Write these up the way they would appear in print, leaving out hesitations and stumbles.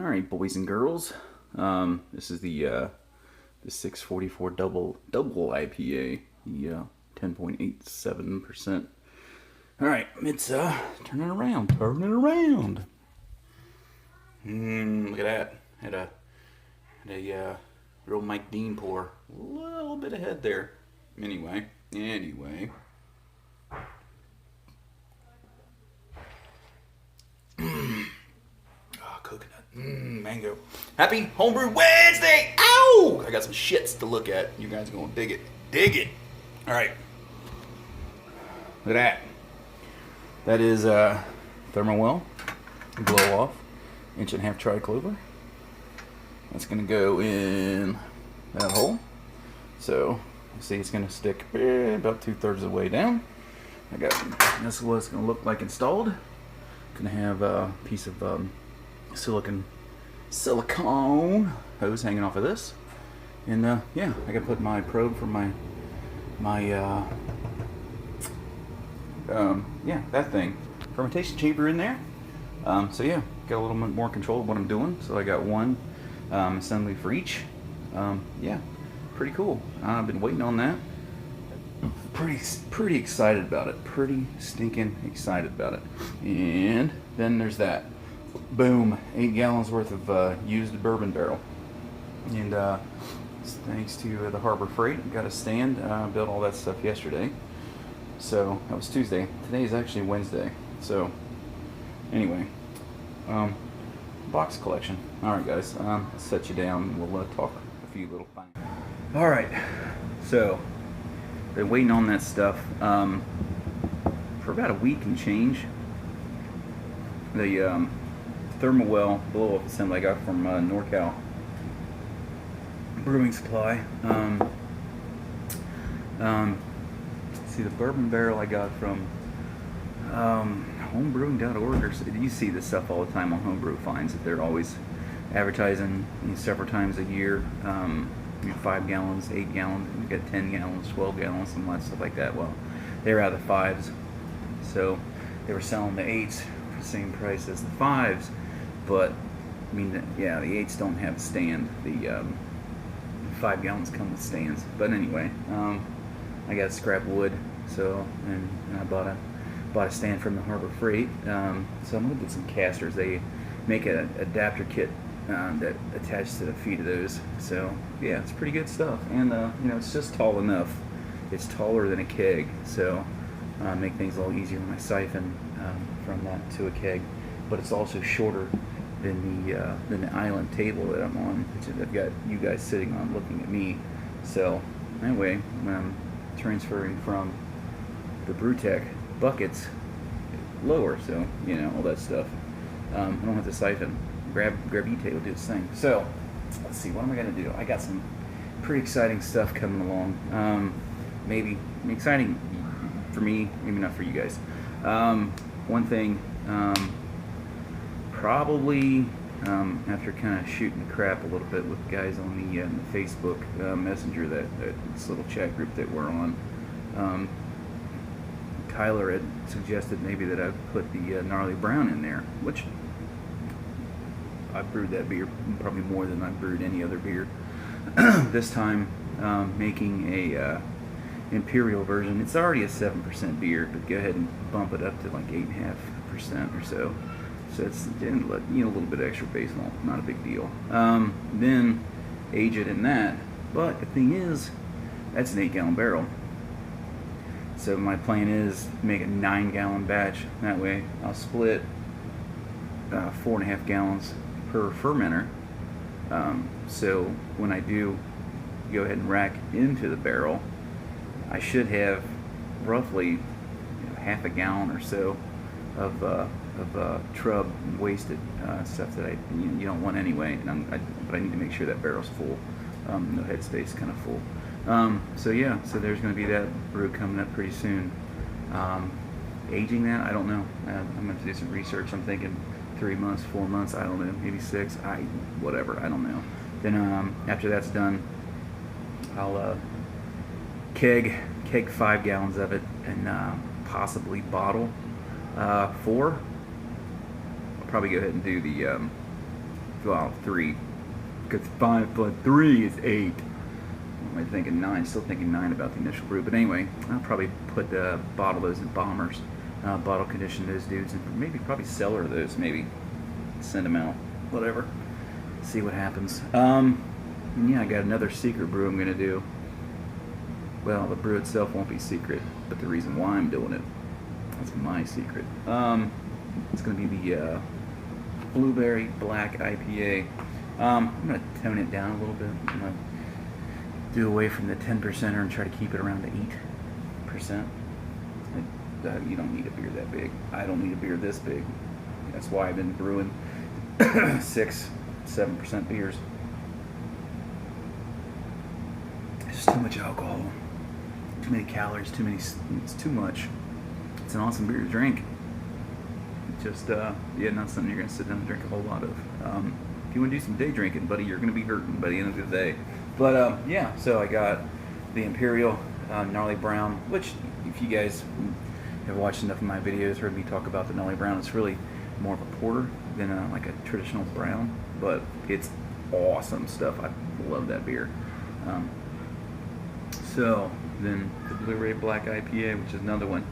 right, boys and girls. This is the 644 double IPA, the 10.87%. All right, it's turning around. Look at that. Had a real Mike Dean pour. A little bit ahead there. Anyway. Coconut, mango. Happy Homebrew Wednesday! Ow! I got some shits to look at. You guys are gonna dig it. All right. Look at that. That is Thermowell blow off 1.5-inch triclover. That's gonna go in that hole. So you see, it's gonna stick about 2/3 of the way down. This is what it's gonna look like installed. Gonna have a piece of silicone hose hanging off of this, and yeah, I can put my probe for my that thing, fermentation chamber in there. So yeah, got a little bit more control of what I'm doing. So I got one assembly for each. Yeah, pretty cool. I've been waiting on that. Pretty excited about it. Pretty stinking excited about it. And then there's that. Boom, 8 gallons worth of used bourbon barrel. And thanks to the Harbor Freight, got a stand. Built all that stuff yesterday. So that was Tuesday. Today is actually Wednesday. So anyway, box collection. All right, guys, I'll set you down. We'll talk a few little things. All right, so been waiting on that stuff for about a week and change. The Thermowell blow-off assembly I got from NorCal Brewing Supply. See, the bourbon barrel I got from homebrewing.org. You see this stuff all the time on Homebrew Finds, that they're always advertising several times a year. 5 gallons, 8 gallons, you got 10 gallons, 12 gallons, some stuff like that. Well, they were out of the 5s, so they were selling the 8s for the same price as the 5s. But I mean, yeah, the 8s don't have a stand. The 5 gallons come with stands. But anyway, I got scrap wood, so and I bought a stand from the Harbor Freight. So I'm gonna get some casters. They make an adapter kit that attaches to the feet of those. So yeah, it's pretty good stuff. And it's just tall enough. It's taller than a keg, so make things a little easier when I siphon from that to a keg. But it's also shorter than the island table that I'm on, which I've got you guys sitting on looking at me. So anyway, when I'm transferring from the Brewtech buckets lower, so all that stuff, I don't have to siphon. Gravite will do its thing. So let's see, what am I gonna do? I got some pretty exciting stuff coming along. Maybe exciting for me, maybe not for you guys. One thing, probably after kind of shooting the crap a little bit with guys on the Facebook Messenger, this little chat group that we're on, Tyler had suggested maybe that I put the Gnarly Brown in there, which I brewed that beer probably more than I brewed any other beer. This time making a Imperial version. It's already a 7% beer, but go ahead and bump it up to like 8.5% or so. So it's a little bit extra base malt, not a big deal. Then age it in that. But the thing is, that's an 8-gallon barrel. So my plan is make a 9-gallon batch. That way I'll split 4.5 gallons per fermenter. So when I do go ahead and rack into the barrel, I should have roughly half a gallon or so of trub wasted stuff that you don't want anyway. But I need to make sure that barrel's full, no headspace, kind of full. So yeah, so there's going to be that brew coming up pretty soon. Aging that, I don't know. I'm going to have to do some research. I'm thinking 3 months, 4 months, I don't know, maybe 6, whatever, I don't know. Then after that's done, I'll keg 5 gallons of it and possibly bottle 4. I'll probably go ahead and do well, 3, because 5'3" is 8. What am I thinking? 9. Still thinking 9 about the initial brew. But anyway, I'll probably bottle those in bombers, bottle condition those dudes, and maybe probably cellar those. Maybe send them out. Whatever. See what happens. Yeah, I got another secret brew I'm gonna do. Well, the brew itself won't be secret, but the reason why I'm doing it, that's my secret. It's gonna be the Blueberry Black IPA. I'm gonna tone it down a little bit. I'm gonna do away from the 10%er and try to keep it around the 8%. You don't need a beer that big. I don't need a beer this big. That's why I've been brewing 6, 7% beers. It's too much alcohol, too many calories, it's too much. It's an awesome beer to drink. Just, yeah, not something you're going to sit down and drink a whole lot of. If you want to do some day drinking, buddy, you're going to be hurting by the end of the day. But, yeah, so I got the Imperial Gnarly Brown, which, if you guys have watched enough of my videos, heard me talk about the Gnarly Brown, it's really more of a porter than like a traditional brown, but it's awesome stuff. I love that beer. So, then the Blueberry Black IPA, which is another one.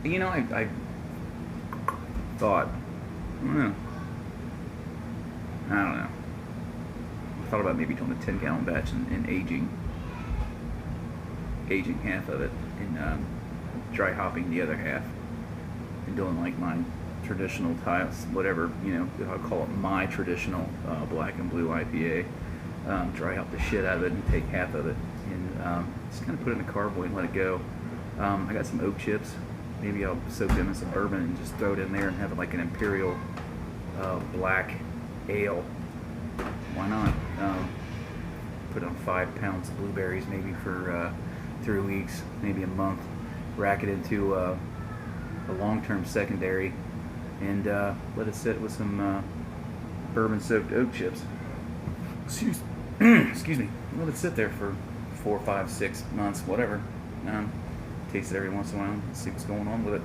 You know, I thought, I don't know. I thought about maybe doing a 10-gallon batch and aging half of it and dry hopping the other half and doing like my traditional types, whatever, you know, I'll call it my traditional black and blue IPA. Dry hop the shit out of it and take half of it and just kind of put it in a carboy and let it go. I got some oak chips. Maybe I'll soak them in some bourbon and just throw it in there and have it like an Imperial black ale. Why not? Put on 5 pounds of blueberries maybe for 3 weeks, maybe a month. Rack it into a long-term secondary and let it sit with some bourbon-soaked oak chips. Excuse me. Let it sit there for 4, 5, 6 months, whatever. Taste it every once in a while, see what's going on with it.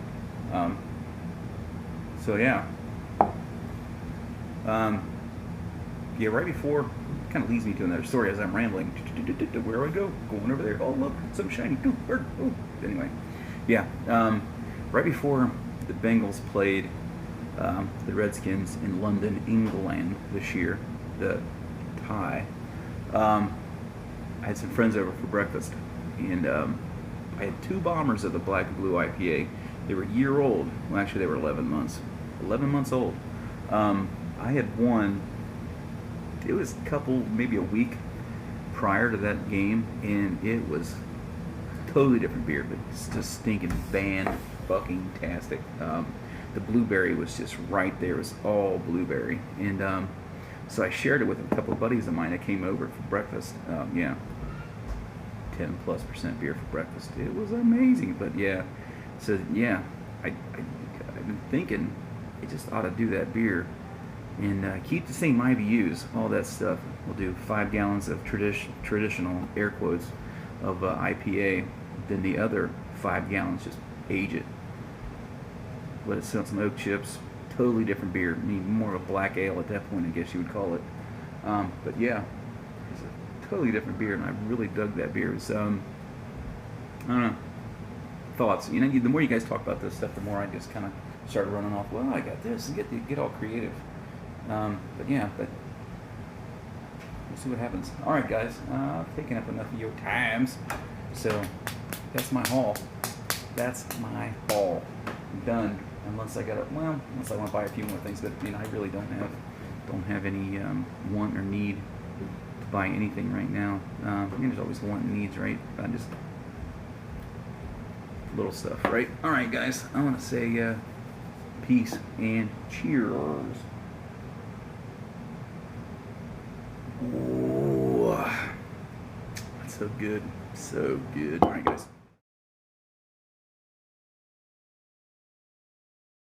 So yeah. Yeah, right before, kind of leads me to another story as I'm rambling. Where do I go? Going over there. Oh, look, something shiny. Bird. Oh. Anyway, yeah. Right before the Bengals played the Redskins in London, England this year, the tie, I had some friends over for breakfast, and I had 2 bombers of the Black and Blue IPA. They were a year old. Well, actually, they were 11 months. 11 months old. I had one. It was a couple, maybe a week prior to that game, and it was a totally different beer, but it's just stinking fucking-tastic. The blueberry was just right there. It was all blueberry, and so I shared it with a couple of buddies of mine that came over for breakfast. Yeah. 10+% beer for breakfast. It was amazing, but yeah. So yeah, I've been thinking I just ought to do that beer and keep the same IBUs, all that stuff. We'll do 5 gallons of traditional air quotes of IPA, then the other 5 gallons just age it. Let it sit on some oak chips. Totally different beer. I mean, more of a black ale at that point, I guess you would call it. But yeah. Totally different beer, and I really dug that beer. It's, I don't know, thoughts. You know, the more you guys talk about this stuff, the more I just kind of started running off. Well, I got this, and get all creative. But yeah, we'll see what happens. All right, guys, I've taken up enough of your times, so that's my haul. I'm done. Unless I unless I want to buy a few more things, but you know, I really don't have any want or need buy anything right now. There's always want and needs, right? Just little stuff, right? All right, guys. I want to say peace and cheers. Oh, that's so good, so good. All right, guys.